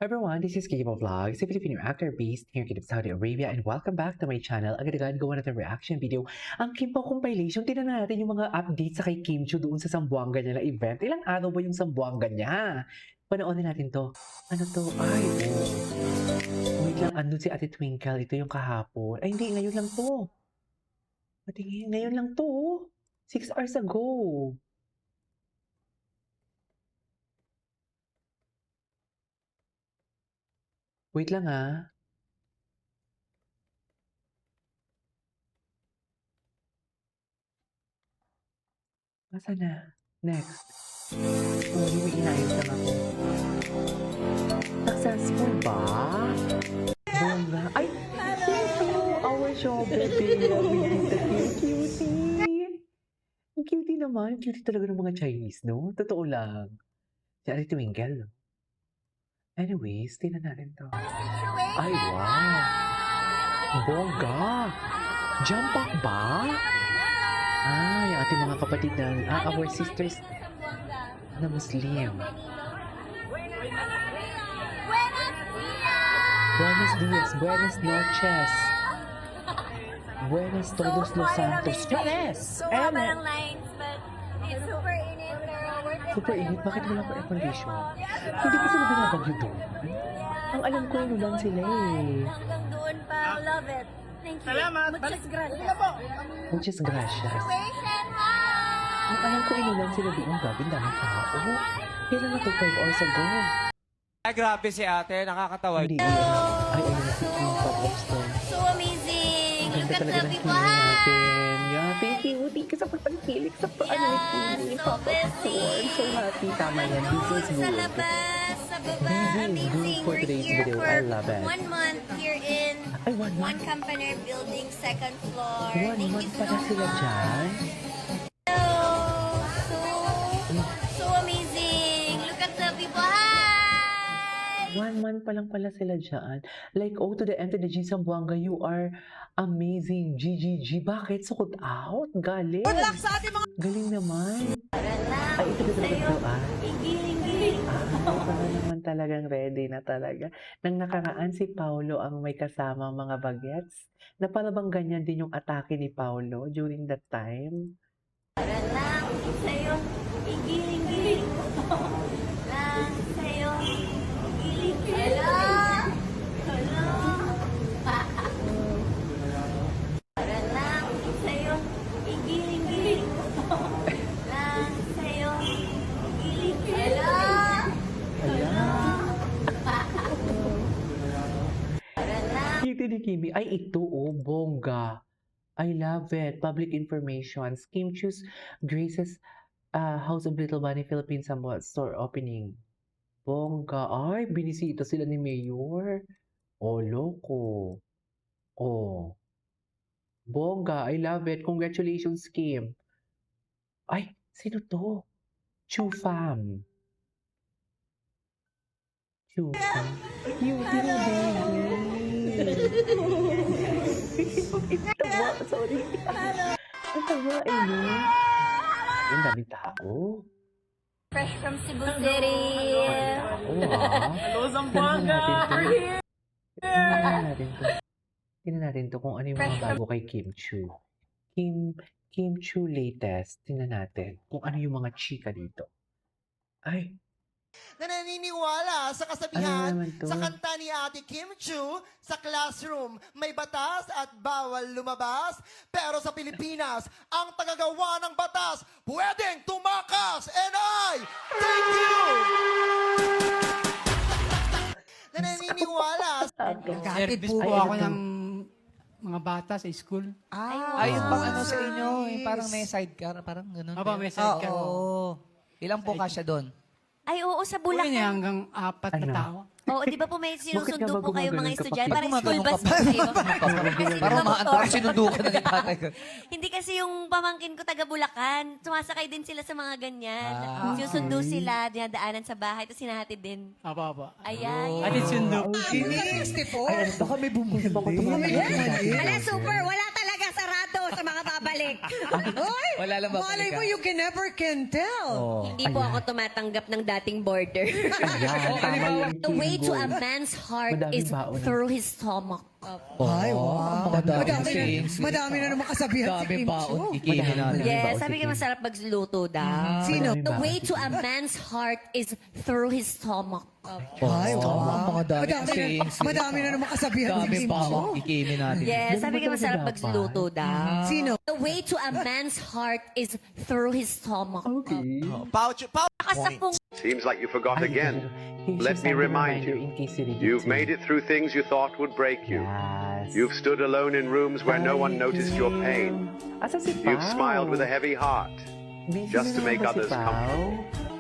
Hi everyone, this is Kimo Vlogs, a Filipino actor based here in Saudi Arabia, and welcome back to my channel. Agad-agad gawa natin reaction video. Ang Kim Pao compilation, tignan natin yung mga updates sa kay Kim Chiu doon sa Sambuanga niya na event. Ilang araw ba yung Sambuanga niya? Panoorin natin to. Ano to? Ay, oh. Wait lang, andun si Ate Twinkle. Ito yung kahapon. Ay, hindi, ngayon lang to. Patingin, ngayon lang to. 6 hours ago. Wait lang ah. Masa na? Next. Oh, may inayos lang ako. Successful ba? Bongga. Ay! Sino? Our showbiz baby. Cutie. Ang cutie naman. Cutie talaga ng mga Chinese, no? Totoo lang. Si Ate Twinkle. Anyways, tingnan natin to. Ay, wow! Bongga! Jump up ba? Ay, ating mga kapatid na, our sisters na Muslim. Buenos dias, buenas noches. Buenas todos los santos. Yes! So, parang lines, but it's super init, pero worth it. Super init, bakit wala pa air condition? Hindi ko sila binabagyo doon. Ang alam ko yun lang sila eh. Hanggang doon pa, love it. Thank you. Salamat. Muchas gracias. Muchas gracias. Situation mo! Ang alam ko inulan sila doon, gabi, daming tao. Kailan na to 5 hours ago? Ay, grabe si ate. Nakakatawa. Hindi, ay, ayun na si Kim Pop-Ups to. So amazing! Ganda Look at talaga the ng people. killing natin. Yeah, thank you. Thank you sa pagpangkilik sa Yeah, Kim so Pop-Ups busy. store. So happy. Tama yan. This is Sa good. labas, sa baba, This is amazing. good for We're today's here video. for I love it. 1 month here in Ay, 1 One month. Company Building, second floor. 1 Thank you month so pala sila much. dyan. So amazing. Look at the people. Hi! 1 month pa lang pala sila dyan. Like, O to the M to the G, Sambuanga, you are amazing. GGG. Bakit? Sukot out? Galing. Galing naman. Ay, ito na talaga to, ah. Igiling-giling. Ito na naman talagang ready na talaga. Nang nakaraan si Paulo ang may kasama mga bagets, na para bang ganyan din yung atake ni Paulo during that time. Para lang sa'yo, igiling-giling. Lang sa'yo, igiling-giling. Hello? Hello? Para lang sa'yo, igiling-giling. Lang sa'yo, igiling-giling. Hello? Ala, Para lang. cute ni Kimi. Ay, ito oh, bongga. I love it. Public information. Kim Chiu's Grace's House of Little Bunny Philippines Sambuanga store opening. Bongga. Ay, binisita sila ni Mayor. Oh, loko. Oh. Bongga. I love it. Congratulations, Kim. Ay, sino to? Chu Fam. Chu Fam. Cutie na baby. Tama, sorry. Ang tama eh, no? Ang daming tao. Fresh from Cebu City. Oo, ah. Hello, Tingnan Zamboanga! natin to. Tingnan natin to. Tingnan natin to kung ano yung mga bago kay Kim Chiu. Kim Chiu latest. Tingnan natin kung ano yung mga chika dito. Ay, Na naniniwala sa ano kasabihan naman to? sa kanta ni Ate Kim Chiu, sa classroom may batas at bawal lumabas. Pero sa Pilipinas, ang tagagawa ng batas pwedeng tumakas. And I thank you! Na naniniwala Naghatid po Ay, ako ano to? ng mga bata sa school. Ayun bang ano sa inyo, yung parang may sidecar, parang gano'n. Aba, may sidecar. Oo. Ilang po kasya doon? Ay, oo, sa Uy, Bulacan. hanggang 4 Ano? na tao. Oo, di ba po may Bakit nga sinusundo ba po kayo mga gumaganon ka pa? estudyante? Parang Gumaganon school ka bus pa? po kayo. Parang sinundo ka na ni tatay ko. Hindi kasi yung pamangkin ko taga Bulacan. Sumasakay din sila sa mga ganyan. Ah. Sinusundo sila, dinadaanan sa bahay, tapos hinahatid din. Aba. Ayan. At sundo. Ay, ano to? Baka may bumili. Baka tumatagay. Wala, super. Wala talaga sarado sa mga babalik. Uy! Wala lang ba Malay mo, balikan? you can never can tell. Oh. Hindi po ako tumatanggap ng dating border. Ayan, tama yung The way to a Kim Go. man's heart Madaming is baon na. through his stomach. Ay, wow. Madami Madami na naman kasabihan si Dami Kim baon. Chu. Ikinin natin. Yes, baon sabi si ko Kim. masarap magluto daw. Sino? Madaming The baon way si to Kim. a man's heart is through his stomach. Ay, wow. Mga dami sayings. Madami na naman kasabihan si Dami Kim baon. Chu. Ikinin natin. Yes, sabi ko masarap dapat. magluto daw. Sino? The way to a man's heart is through his stomach. Okay. Pouch. Nakasapong Seems like you forgot Ay, again. here's Let just me a remind reminder you. in case you didn't You've see. made it through things you thought would break you. Yes. You've stood alone in rooms where no one noticed your pain. Asan si You've Pao? smiled with a heavy heart. Busy just to na make naman ba si others Pao? comfortable.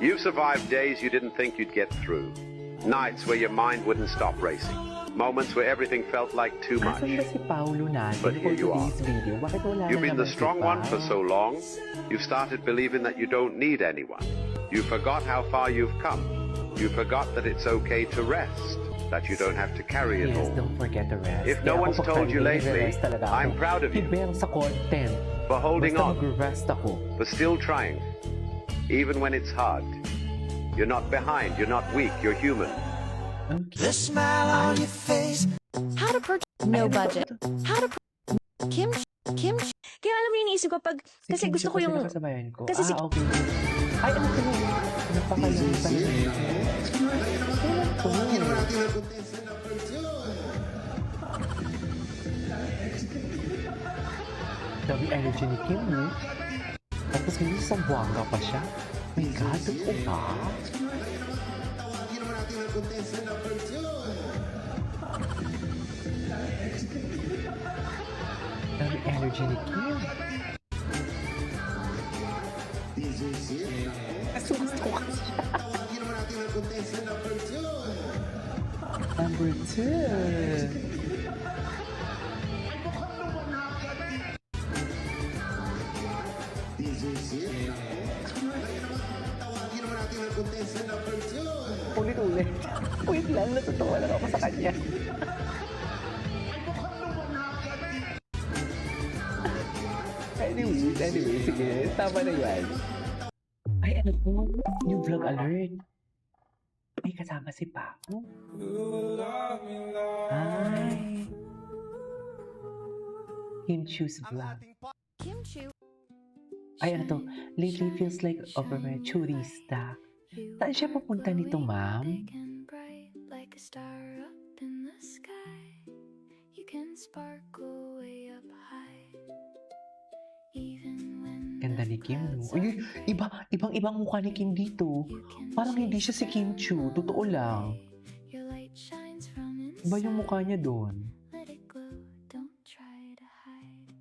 You've survived days you didn't think you'd get through. Nights where your mind wouldn't stop racing. Moments where everything felt like too much. Asan ba si Paulo natin But for here you today's video? Bakit wala You've na been the naman si strong one Pao? for so long, you've started believing that you don't need anyone. You forgot how far you've come. You forgot that it's okay to rest, that you don't have to carry it Yes, all. don't forget to rest. If Kaya no ako one's pag told you Friday, lately, nagre-rest talaga ako. I'm proud of you. Ibang sa content. For holding Basta on, mag-rest ako. for still trying, even when it's hard. You're not behind, you're not weak, you're human. Okay. No budget. Kim. Kaya alam mo yung iniisip ko pag, Si kasi Kim gusto Chiu ko yung, kasi nakasabayan ko. kasi si- Okay. Ay, ano to? Napakalimutan na yun. Kailan to? Dami energy ni Kim, no? Tapos ngayon sa Buanga pa siya. My God, totoo ba? Dami energy ni Kim. Gusto ko kasi siya. Number 2. Ulit-ulit. Wait lang, natutuwa lang ako sa kanya. Anyway, sige, tama na yan. Ay, ano po? New vlog alert. May kasama si Paco. Ay. Kim Chu's Ang vlog. ating Ay, ano to? Lately feels like over my turista. Saan siya papunta nito, ma'am? Like a star up in the sky, you can sparkle way up high. Even when Ganda ni Kim, no? Uy, ibang mukha ni Kim dito. Parang hindi siya si Kim Chu. Totoo lang. your light shines from Iba yung inside, mukha niya doon. let it glow, don't try to hide.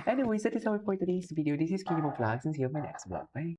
Anyways, that is all for today's video. This is Kim Vlogs and see you on my next vlog. Bye!